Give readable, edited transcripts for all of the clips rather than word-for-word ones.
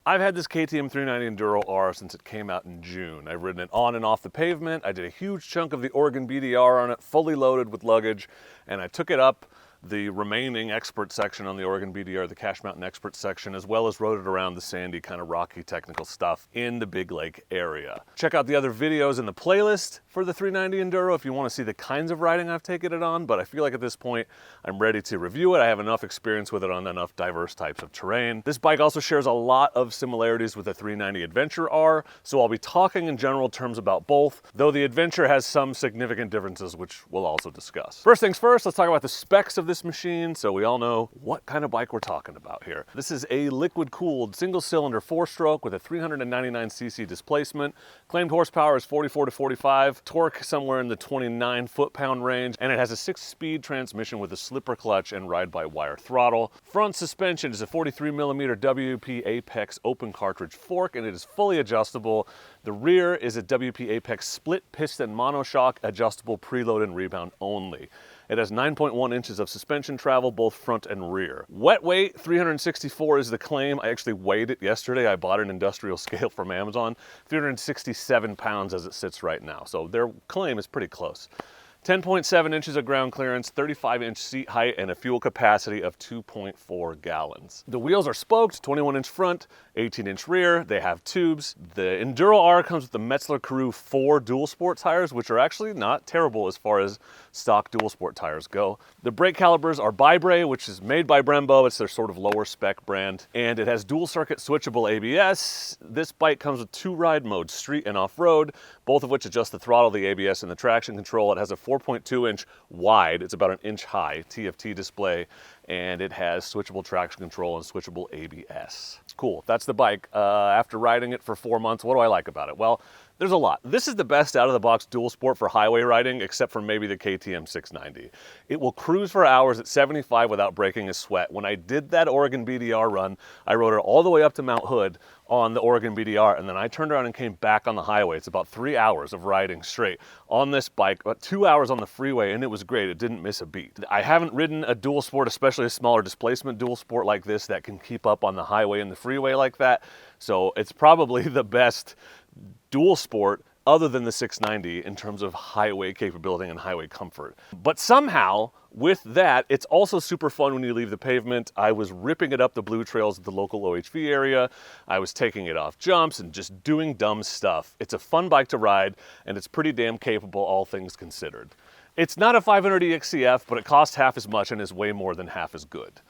I've had this KTM 390 Enduro R since it came out in June. I've ridden it on and off the pavement. I did a huge chunk of the Oregon BDR on it, fully loaded with luggage, and I took it up the remaining expert section on the Oregon BDR, the Cache Mountain expert section, as well as rode it around the sandy, kind of rocky technical stuff in the Big Lake area. Check out the other videos in the playlist for the 390 Enduro if you want to see the kinds of riding I've taken it on, but I feel like at this point I'm ready to review it. I have enough experience with it on enough diverse types of terrain. This bike also shares a lot of similarities with the 390 Adventure R, so I'll be talking in general terms about both, though the Adventure has some significant differences which we'll also discuss. First things first, let's talk about the specs of this machine so we all know what kind of bike we're talking about here. This is a liquid-cooled single-cylinder 4-stroke with a 399cc displacement. Claimed horsepower is 44 to 45, torque somewhere in the 29 foot-pound range, and it has a 6-speed transmission with a slipper clutch and ride-by-wire throttle. Front suspension is a 43mm WP Apex open cartridge fork, and it is fully adjustable. The rear is a WP Apex split piston monoshock, adjustable preload and rebound only. It has 9.1 inches of suspension travel, both front and rear. Wet weight, 364 is the claim. I actually weighed it yesterday. I bought an industrial scale from Amazon. 367 pounds as it sits right now. So their claim is pretty close. 10.7 inches of ground clearance, 35-inch seat height, and a fuel capacity of 2.4 gallons. The wheels are spoked, 21-inch front, 18-inch rear. They have tubes. The Enduro R comes with the Metzler Crew 4 dual sport tires, which are actually not terrible as far as stock dual sport tires go. The brake calipers are Bibre, which is made by Brembo. It's their sort of lower spec brand, and it has dual circuit switchable ABS. This bike comes with 2 ride modes, street and off-road, both of which adjust the throttle, the ABS, and the traction control. It has a 4.2-inch wide, it's about an inch high, TFT display, and it has switchable traction control and switchable ABS. Cool, that's the bike. After riding it for 4 months, what do I like about it? Well, there's a lot. This is the best out-of-the-box dual sport for highway riding, except for maybe the KTM 690. It will cruise for hours at 75 without breaking a sweat. When I did that Oregon BDR run, I rode it all the way up to Mount Hood on the Oregon BDR, and then I turned around and came back on the highway. It's about 3 hours of riding straight on this bike, about 2 hours on the freeway, and it was great. It didn't miss a beat. I haven't ridden a dual sport, especially a smaller displacement dual sport like this that can keep up on the highway and the freeway like that, so it's probably the best dual sport other than the 690 in terms of highway capability and highway comfort. But somehow, with that, it's also super fun when you leave the pavement. I was ripping it up the blue trails at the local OHV area. I was taking it off jumps and just doing dumb stuff. It's a fun bike to ride, and it's pretty damn capable, all things considered. It's not a 500 EXCF, but it costs half as much and is way more than half as good.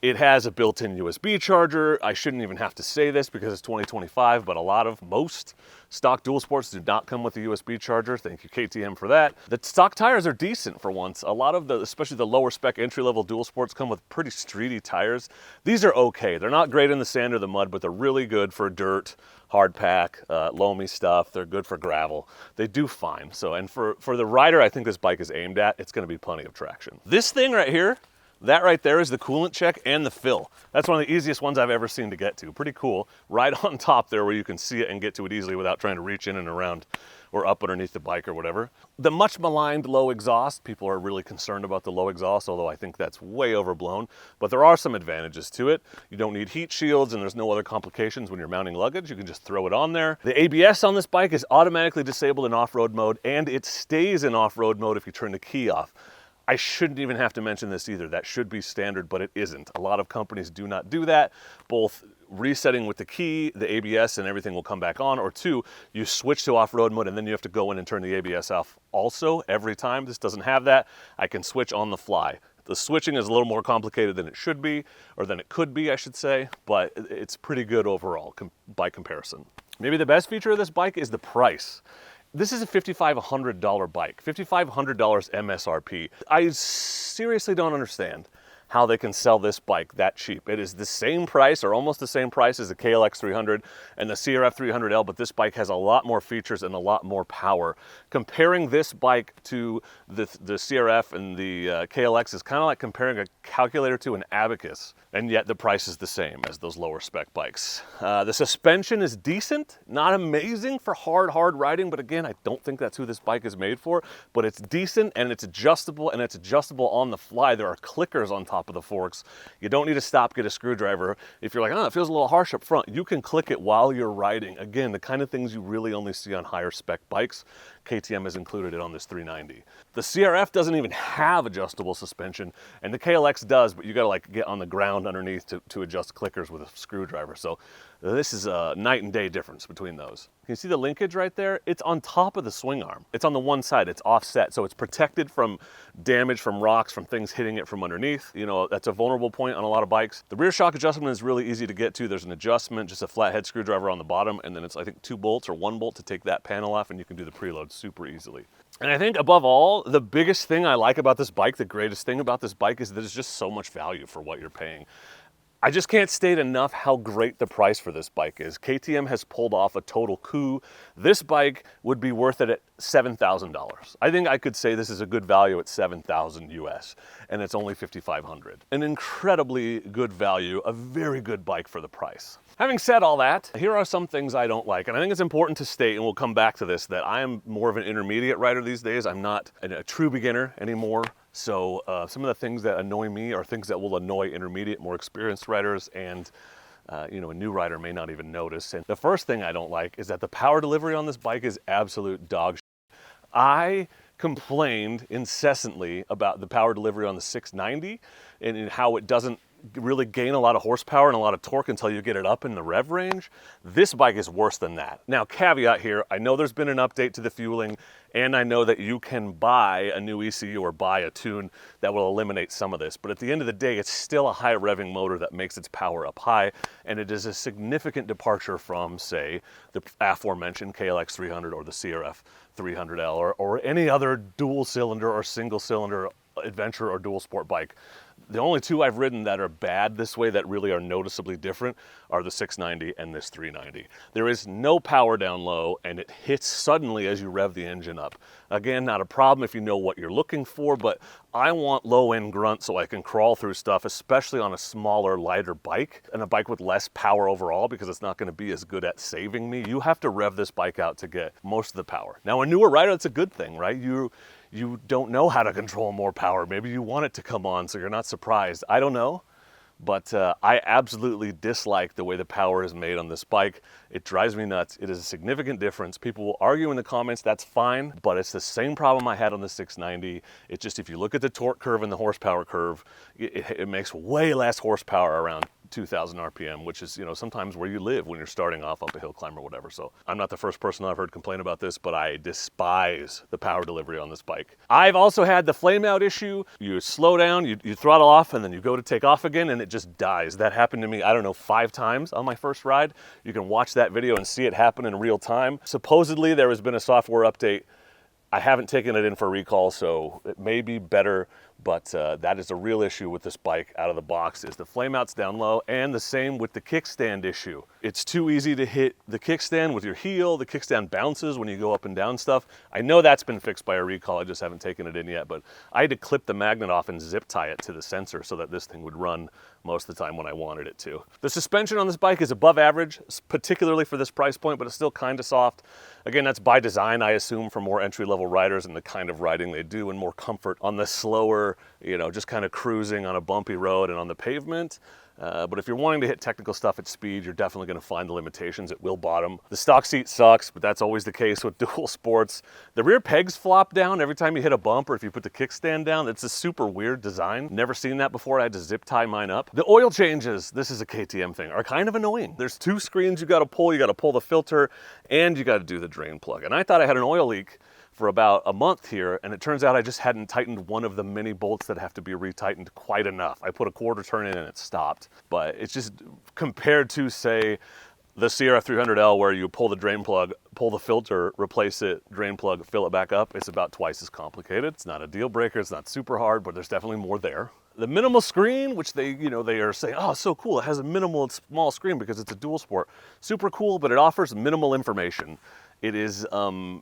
It has a built-in USB charger. I shouldn't even have to say this because it's 2025, but most stock dual sports do not come with a USB charger. Thank you, KTM, for that. The stock tires are decent for once. A lot of especially the lower spec entry-level dual sports come with pretty streety tires. These are okay. They're not great in the sand or the mud, but they're really good for dirt, hard pack, loamy stuff. They're good for gravel. They do fine. So, and for the rider I think this bike is aimed at, it's gonna be plenty of traction. This thing right here, that right there is the coolant check and the fill. That's one of the easiest ones I've ever seen to get to. Pretty cool. Right on top there where you can see it and get to it easily without trying to reach in and around or up underneath the bike or whatever. The much maligned low exhaust, people are really concerned about the low exhaust, although I think that's way overblown, but there are some advantages to it. You don't need heat shields and there's no other complications when you're mounting luggage. You can just throw it on there. The ABS on this bike is automatically disabled in off-road mode, and it stays in off-road mode if you turn the key off. I shouldn't even have to mention this either. That should be standard, but it isn't. A lot of companies do not do that. Both resetting with the key, the ABS, and everything will come back on, or 2, you switch to off-road mode and then you have to go in and turn the ABS off also every time. This doesn't have that. I can switch on the fly. The switching is a little more complicated than it should be, or than it could be, I should say, but it's pretty good overall by comparison. Maybe the best feature of this bike is the price. This is a $5,500 bike, $5,500 MSRP. I seriously don't understand how they can sell this bike that cheap. It is the same price or almost the same price as the KLX 300 and the CRF 300L, but this bike has a lot more features and a lot more power. Comparing this bike to the CRF and the KLX is kind of like comparing a calculator to an abacus, and yet the price is the same as those lower spec bikes. The suspension is decent, not amazing for hard riding, but again, I don't think that's who this bike is made for, but it's decent and it's adjustable on the fly. There are clickers on top top of the forks. You don't need to stop, get a screwdriver. If you're like, oh, it feels a little harsh up front, you can click it while you're riding. Again, the kind of things you really only see on higher spec bikes. KTM has included it on this 390. The CRF doesn't even have adjustable suspension, and the KLX does, but you gotta like get on the ground underneath to adjust clickers with a screwdriver. So this is a night and day difference between those. Can you see the linkage right there? It's on top of the swing arm. It's on the one side, it's offset, so it's protected from damage from rocks, from things hitting it from underneath. You know, that's a vulnerable point on a lot of bikes. The rear shock adjustment is really easy to get to. There's an adjustment, just a flathead screwdriver on the bottom, and then it's, I think, 2 bolts or 1 bolt to take that panel off, and you can do the preload super easily. And I think above all, the biggest thing I like about this bike, the greatest thing about this bike, is that it's just so much value for what you're paying. I just can't state enough how great the price for this bike is. KTM has pulled off a total coup. This bike would be worth it at $7,000. I think I could say this is a good value at $7,000 US, and it's only $5,500. An incredibly good value, a very good bike for the price. Having said all that, here are some things I don't like, and I think it's important to state, and we'll come back to this, that I am more of an intermediate rider these days. I'm not a true beginner anymore. So some of the things that annoy me are things that will annoy intermediate, more experienced riders, and you know, a new rider may not even notice. And the first thing I don't like is that the power delivery on this bike is absolute dog shit. I complained incessantly about the power delivery on the 690 and how it doesn't really gain a lot of horsepower and a lot of torque until you get it up in the rev range. This bike is worse than that. Now, caveat here, I know there's been an update to the fueling, and I know that you can buy a new ECU or buy a tune that will eliminate some of this, but at the end of the day, it's still a high revving motor that makes its power up high, and it is a significant departure from, say, the aforementioned KLX 300 or the CRF 300L or any other dual cylinder or single cylinder adventure or dual sport bike. The only two I've ridden that are bad this way, that really are noticeably different, are the 690 and this 390. There is no power down low, and it hits suddenly as you rev the engine up. Again, not a problem if you know what you're looking for, but I want low-end grunt so I can crawl through stuff, especially on a smaller, lighter bike, and a bike with less power overall, because it's not going to be as good at saving me. You have to rev this bike out to get most of the power. Now, a newer rider, that's a good thing, right? You don't know how to control more power. Maybe you want it to come on so you're not surprised. I don't know, but I absolutely dislike the way the power is made on this bike. It drives me nuts. It is a significant difference. People will argue in the comments, that's fine, but it's the same problem I had on the 690. It's just, if you look at the torque curve and the horsepower curve, it makes way less horsepower around 2,000 RPM, which is, you know, sometimes where you live when you're starting off up a hill climb or whatever. So I'm not the first person I've heard complain about this, but I despise the power delivery on this bike. I've also had the flame out issue. You slow down, you throttle off, and then you go to take off again, and it just dies. That happened to me, I don't know, 5 times on my first ride. You can watch that video and see it happen in real time. Supposedly there has been a software update. I haven't taken it in for recall, so it may be better, but that is a real issue with this bike out of the box, is the flame outs down low, and the same with the kickstand issue. It's too easy to hit the kickstand with your heel. The kickstand bounces when you go up and down stuff. I know that's been fixed by a recall. I just haven't taken it in yet, but I had to clip the magnet off and zip tie it to the sensor so that this thing would run most of the time when I wanted it to. The suspension on this bike is above average, particularly for this price point, but it's still kind of soft. Again, that's by design, I assume, for more entry-level riders and the kind of riding they do, and more comfort on the slower, you know, just kind of cruising on a bumpy road and on the pavement. But if you're wanting to hit technical stuff at speed, you're definitely going to find the limitations. It will bottom. The stock seat sucks, but that's always the case with dual sports. The rear pegs flop down every time you hit a bump, or if you put the kickstand down. It's a super weird design. Never seen that before. I had to zip tie mine up. The oil changes, this is a KTM thing, are kind of annoying. There's 2 screens you got to pull. You got to pull the filter, and you got to do the drain plug. And I thought I had an oil leak for about a month here, and it turns out I just hadn't tightened one of the many bolts that have to be retightened quite enough. I put a quarter turn in and it stopped. But it's just, compared to, say, the CRF 300L, where you pull the drain plug, pull the filter, replace it, drain plug, fill it back up, it's about twice as complicated. It's not a deal breaker, it's not super hard, but there's definitely more there. The minimal screen, which they are saying, oh, so cool, it has a minimal small screen because it's a dual sport. Super cool, but it offers minimal information. It is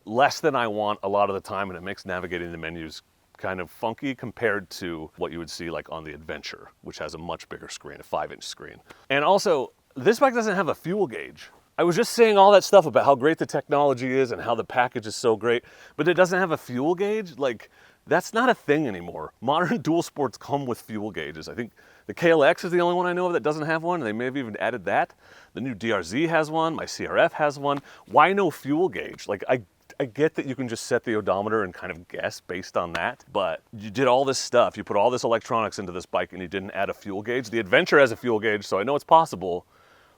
less than I want a lot of the time, and it makes navigating the menus kind of funky compared to what you would see like on the Adventure, which has a much bigger screen, a 5-inch screen. And also, this bike doesn't have a fuel gauge. I was just saying all that stuff about how great the technology is and how the package is so great, but it doesn't have a fuel gauge. Like, That's not a thing anymore. Modern dual sports come with fuel gauges. I think the KLX is the only one I know of that doesn't have one. They may have even added that. The new DRZ has one. My CRF has one. Why no fuel gauge? Like, I get that you can just set the odometer and kind of guess based on that, but you did all this stuff. You put all this electronics into this bike and you didn't add a fuel gauge. The Adventure has a fuel gauge, so I know it's possible.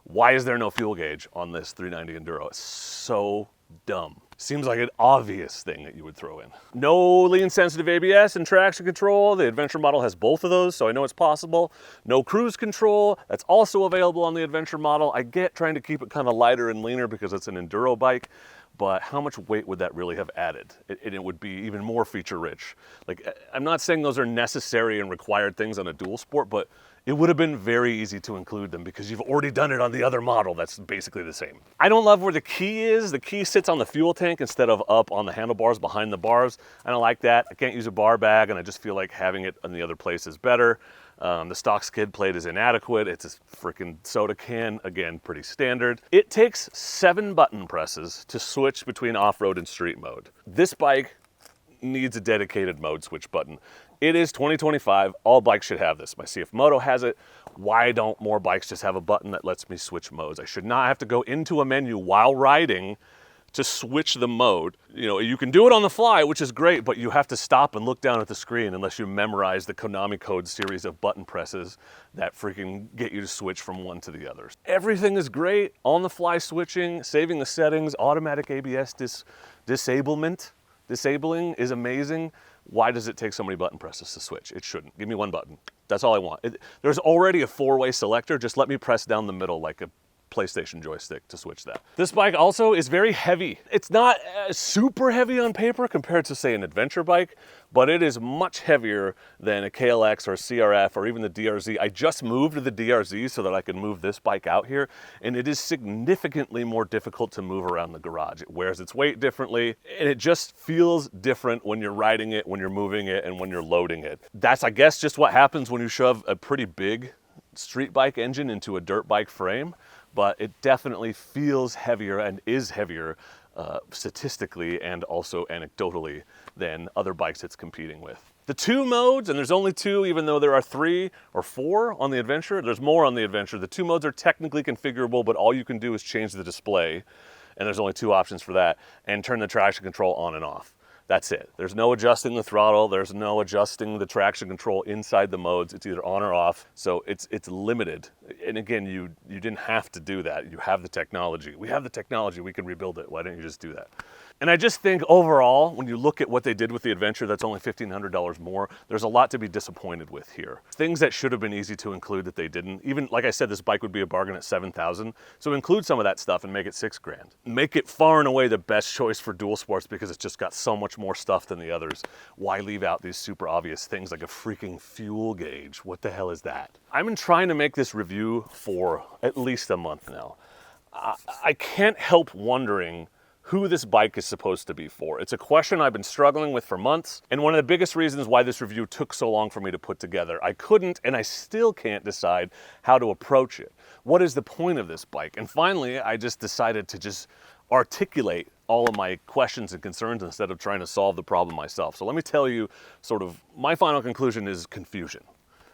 Why is there no fuel gauge on this 390 Enduro? It's so dumb. Seems like an obvious thing that you would throw in. No lean sensitive ABS and traction control. The Adventure model has both of those, so I know it's possible. No cruise control. That's also available on the Adventure model. I get trying to keep it kind of lighter and leaner because it's an Enduro bike, but how much weight would that really have added? And it would be even more feature rich. Like, I'm not saying those are necessary and required things on a dual sport, but it would have been very easy to include them because you've already done it on the other model that's basically the same. I don't love where the key is. The key sits on the fuel tank instead of up on the handlebars behind the bars. I don't like that. I can't use a bar bag, and I just feel like having it in the other place is better. The stock skid plate is inadequate. It's a freaking soda can, again, pretty standard. It takes 7 button presses to switch between off-road and street mode. This bike needs a dedicated mode switch button. It is 2025, all bikes should have this. My CF Moto has it. Why don't more bikes just have a button that lets me switch modes? I should not have to go into a menu while riding to switch the mode. You know, you can do it on the fly, which is great, but you have to stop and look down at the screen unless you memorize the Konami Code series of button presses that freaking get you to switch from one to the other. Everything is great, on the fly switching, saving the settings, automatic ABS disabling is amazing. Why does it take so many button presses to switch? It shouldn't. Give me one button. That's all I want. There's already a 4-way selector. Just let me press down the middle like a PlayStation joystick to switch that. This bike also is very heavy. It's not super heavy on paper compared to, say, an adventure bike, but it is much heavier than a KLX or a CRF or even the DRZ. I just moved to the DRZ so that I could move this bike out here, and it is significantly more difficult to move around the garage. It wears its weight differently, and it just feels different when you're riding it, when you're moving it, and when you're loading it. That's, I guess, just what happens when you shove a pretty big street bike engine into a dirt bike frame. But it definitely feels heavier and is heavier statistically and also anecdotally than other bikes it's competing with. The 2 modes, and there's only 2 even though there are 3 or 4 on the Adventure, there's more on the Adventure. The 2 modes are technically configurable, but all you can do is change the display, and there's only 2 options for that, and turn the traction control on and off. That's it. There's no adjusting the throttle. There's no adjusting the traction control inside the modes. It's either on or off. So it's limited. And again, you didn't have to do that. You have the technology. We have the technology. We can rebuild it. Why didn't you just do that? And I just think overall, when you look at what they did with the Adventure, that's only $1,500 more. There's a lot to be disappointed with here. Things that should have been easy to include that they didn't. Even, like I said, this bike would be a bargain at $7,000. So include some of that stuff and make it $6 grand. Make it far and away the best choice for dual sports because it's just got so much more stuff than the others. Why leave out these super obvious things like a freaking fuel gauge? What the hell is that? I've been trying to make this review for at least a month now. I can't help wondering who this bike is supposed to be for. It's a question I've been struggling with for months, and one of the biggest reasons why this review took so long for me to put together. I couldn't, and I still can't decide how to approach it. What is the point of this bike? And finally, I just decided to just articulate all of my questions and concerns instead of trying to solve the problem myself. So let me tell you sort of my final conclusion is confusion,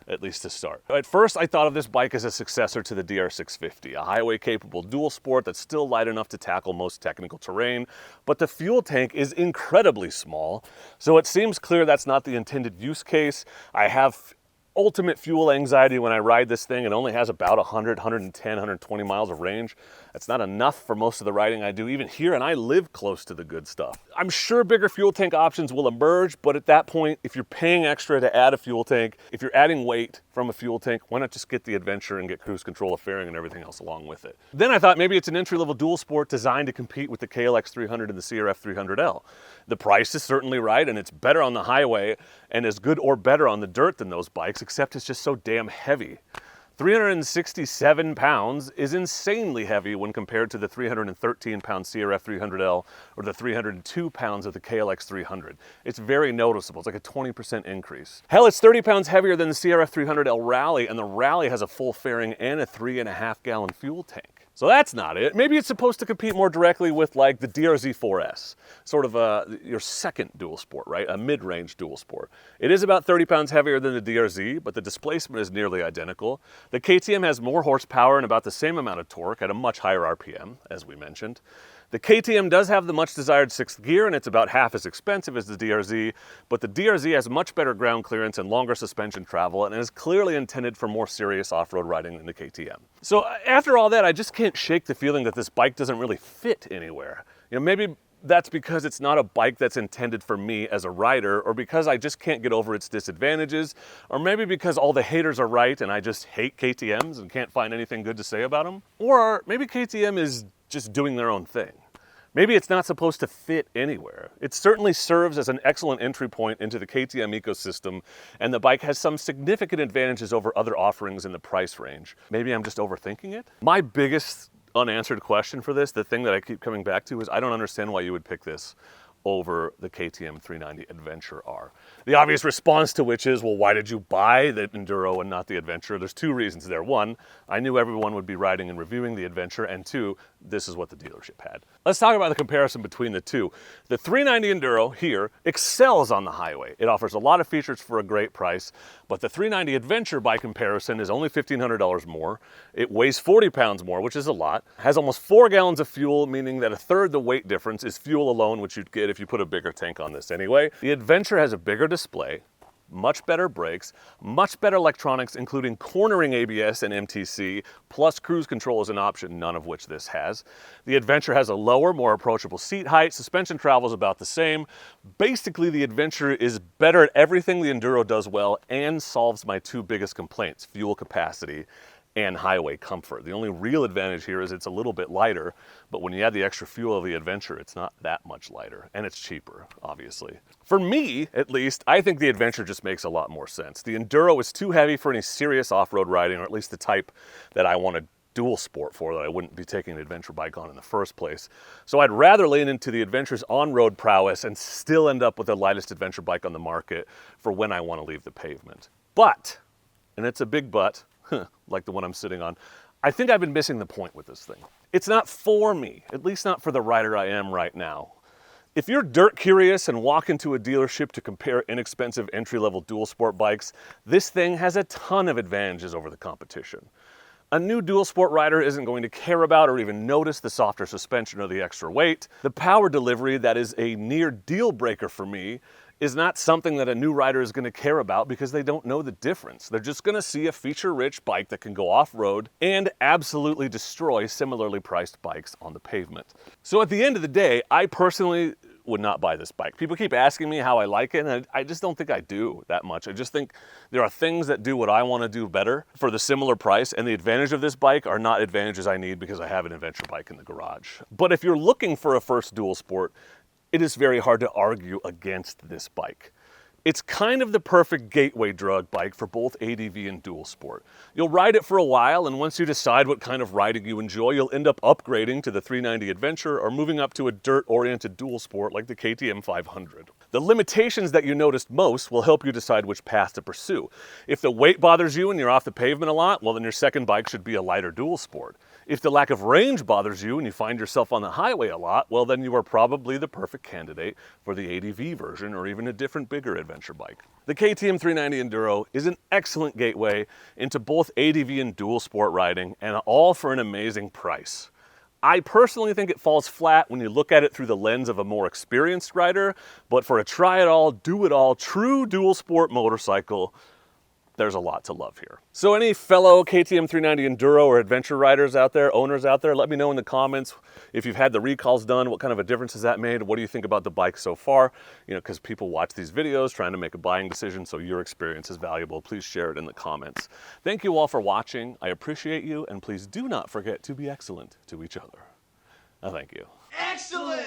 at least to start. At first, I thought of this bike as a successor to the DR650, a highway-capable dual sport that's still light enough to tackle most technical terrain, but the fuel tank is incredibly small, so it seems clear that's not the intended use case. I have ultimate fuel anxiety when I ride this thing. It only has about 100, 110, 120 miles of range. That's not enough for most of the riding I do, even here, and I live close to the good stuff. I'm sure bigger fuel tank options will emerge, but at that point, if you're paying extra to add a fuel tank, if you're adding weight from a fuel tank, why not just get the Adventure and get cruise control, a fairing, and everything else along with it? Then I thought maybe it's an entry-level dual sport designed to compete with the KLX 300 and the CRF 300L. The price is certainly right, and it's better on the highway and as good or better on the dirt than those bikes, except it's just so damn heavy. 367 pounds is insanely heavy when compared to the 313-pound CRF 300L or the 302 pounds of the KLX 300. It's very noticeable. It's like a 20% increase. Hell, it's 30 pounds heavier than the CRF 300L Rally, and the Rally has a full fairing and a 3.5-gallon fuel tank. So that's not it. Maybe it's supposed to compete more directly with like the DRZ 4S, sort of your second dual sport, right? A mid-range dual sport. It is about 30 pounds heavier than the DRZ, but the displacement is nearly identical. The KTM has more horsepower and about the same amount of torque at a much higher RPM, as we mentioned. The KTM does have the much desired 6th gear, and it's about half as expensive as the DRZ, but the DRZ has much better ground clearance and longer suspension travel, and is clearly intended for more serious off-road riding than the KTM. So after all that, I just can't shake the feeling that this bike doesn't really fit anywhere. You know, maybe that's because it's not a bike that's intended for me as a rider, or because I just can't get over its disadvantages, or maybe because all the haters are right and I just hate KTMs and can't find anything good to say about them. Or maybe KTM is just doing their own thing. Maybe it's not supposed to fit anywhere. It certainly serves as an excellent entry point into the KTM ecosystem, and the bike has some significant advantages over other offerings in the price range. Maybe I'm just overthinking it? My biggest unanswered question for this, the thing that I keep coming back to, is I don't understand why you would pick this over the KTM 390 Adventure R. The obvious response to which is, well, why did you buy the Enduro and not the Adventure? There's two reasons there. One, I knew everyone would be riding and reviewing the Adventure, and two, this is what the dealership had. Let's talk about the comparison between the two. The 390 Enduro here excels on the highway. It offers a lot of features for a great price, but the 390 Adventure by comparison is only $1,500 more. It weighs 40 pounds more, which is a lot. Has almost 4 gallons of fuel, meaning that a third the weight difference is fuel alone, which you'd get if you put a bigger tank on this anyway. The Adventure has a bigger display, much better brakes, much better electronics, including cornering ABS and MTC, plus cruise control is an option, none of which this has. The Adventure has a lower, more approachable seat height. Suspension travel is about the same. Basically, the Adventure is better at everything the Enduro does well and solves my two biggest complaints: fuel capacity and highway comfort. The only real advantage here is it's a little bit lighter, but when you add the extra fuel of the Adventure, it's not that much lighter, and it's cheaper, obviously. For me, at least, I think the Adventure just makes a lot more sense. The Enduro is too heavy for any serious off-road riding, or at least the type that I want to dual sport for, that I wouldn't be taking an adventure bike on in the first place. So I'd rather lean into the Adventure's on-road prowess and still end up with the lightest adventure bike on the market for when I want to leave the pavement. But, and it's a big but, like the one I'm sitting on, I think I've been missing the point with this thing. It's not for me, at least not for the rider I am right now. If you're dirt curious and walk into a dealership to compare inexpensive entry-level dual sport bikes, this thing has a ton of advantages over the competition. A new dual sport rider isn't going to care about or even notice the softer suspension or the extra weight. The power delivery that is a near deal breaker for me is not something that a new rider is going to care about because they don't know the difference. They're just going to see a feature-rich bike that can go off-road and absolutely destroy similarly priced bikes on the pavement. So at the end of the day, I personally would not buy this bike. People keep asking me how I like it, and I just don't think I do that much. I just think there are things that do what I want to do better for the similar price, and the advantage of this bike are not advantages I need because I have an adventure bike in the garage. But if you're looking for a first dual sport, it is very hard to argue against this bike. It's kind of the perfect gateway drug bike for both ADV and dual sport. You'll ride it for a while, and once you decide what kind of riding you enjoy, you'll end up upgrading to the 390 Adventure or moving up to a dirt-oriented dual sport like the KTM 500. The limitations that you noticed most will help you decide which path to pursue. If the weight bothers you and you're off the pavement a lot, well then your second bike should be a lighter dual sport. If the lack of range bothers you and you find yourself on the highway a lot, well then you are probably the perfect candidate for the ADV version or even a different, bigger adventure bike. The KTM 390 Enduro is an excellent gateway into both ADV and dual sport riding, and all for an amazing price. I personally think it falls flat when you look at it through the lens of a more experienced rider, but for a try-it-all, do-it-all, true dual sport motorcycle, there's a lot to love here. So any fellow KTM 390 Enduro or adventure riders out there, owners out there, let me know in the comments if you've had the recalls done, what kind of a difference has that made? What do you think about the bike so far? You know, because people watch these videos trying to make a buying decision, so your experience is valuable. Please share it in the comments. Thank you all for watching. I appreciate you, and please do not forget to be excellent to each other. Thank you. Excellent!